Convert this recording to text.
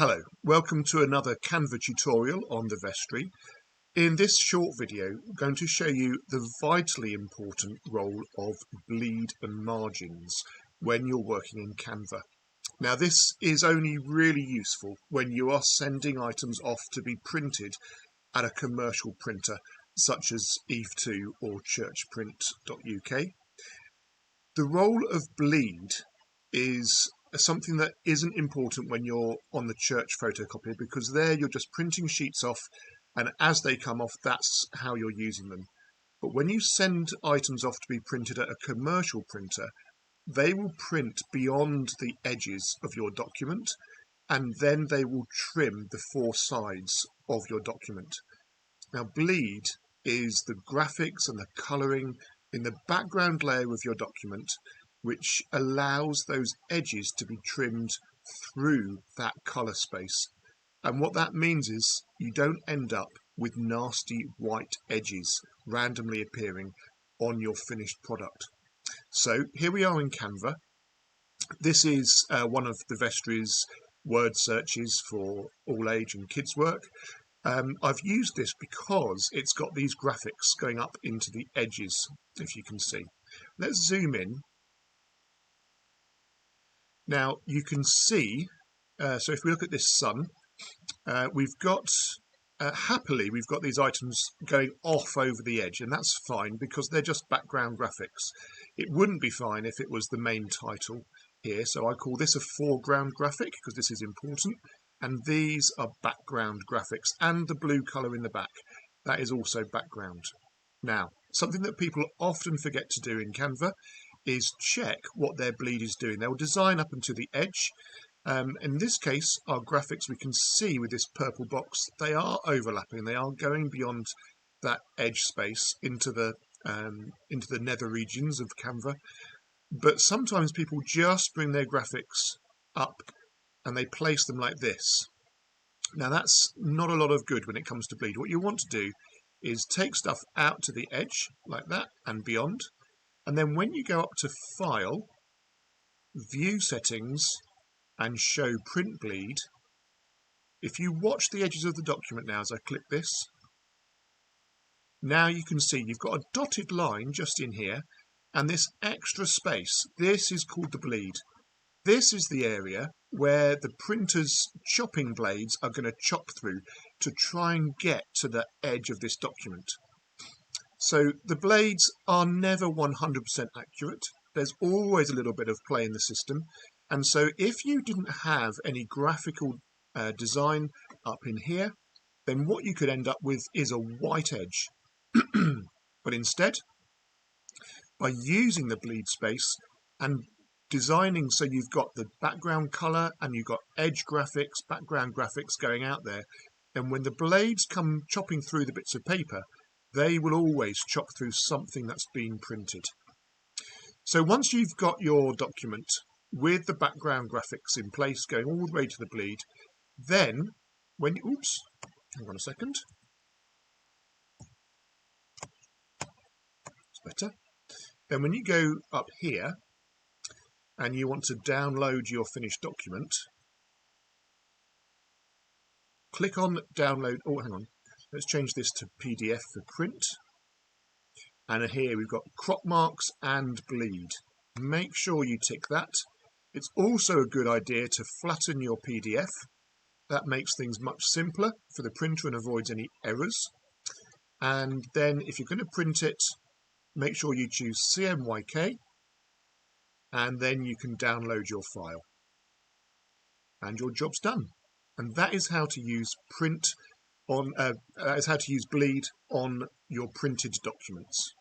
Hello, welcome to another Canva tutorial on the vestry. In this short video, I'm going to show you the vitally important role of bleed and margins when you're working in Canva. Now this is only really useful when you are sending items off to be printed at a commercial printer such as Eve2 or churchprint.uk. The role of bleed is something that isn't important when you're on the church photocopier, because there you're just printing sheets off, and as they come off, that's how you're using them. But when you send items off to be printed at a commercial printer, they will print beyond the edges of your document, and then they will trim the four sides of your document. Now, bleed is the graphics and the colouring in the background layer of your document, which allows those edges to be trimmed through that colour space. And what that means is you don't end up with nasty white edges randomly appearing on your finished product. So here we are in Canva. This is one of the vestry's word searches for all age and kids work. I've used this because it's got these graphics going up into the edges, if you can see. Let's zoom in. Now you can see, so if we look at this sun, we've got, happily, we've got these items going off over the edge, and that's fine because they're just background graphics. It wouldn't be fine if it was the main title here, so I call this a foreground graphic because this is important, and these are background graphics, and the blue colour in the back, that is also background. Now, something that people often forget to do in Canva is check what their bleed is doing. They'll design up into the edge. In this case, our graphics, we can see with this purple box, they are overlapping. They are going beyond that edge space into the nether regions of Canva. But sometimes people just bring their graphics up and they place them like this. Now that's not a lot of good when it comes to bleed. What you want to do is take stuff out to the edge like that and beyond. And then when you go up to File, View Settings, and Show Print Bleed, if you watch the edges of the document now as I click this, now you can see you've got a dotted line just in here, and this extra space, this is called the bleed. This is the area where the printer's chopping blades are going to chop through to try and get to the edge of this document. So the blades are never 100% accurate. There's always a little bit of play in the system. And so if you didn't have any graphical design up in here, then what you could end up with is a white edge. But instead, by using the bleed space and designing so you've got the background color and you've got edge graphics, background graphics going out there, and when the blades come chopping through the bits of paper, they will always chop through something that's been printed. So once you've got your document with the background graphics in place going all the way to the bleed, then when you, oops, hang on a second, it's better. Then when you go up here and you want to download your finished document, click on download. Oh, hang on. Let's change this to PDF for print. And here we've got crop marks and bleed. Make sure you tick that. It's also a good idea to flatten your PDF. That makes things much simpler for the printer and avoids any errors. And then if you're going to print it, make sure you choose CMYK, and then you can download your file. And your job's done. And that is how to use bleed on your printed documents.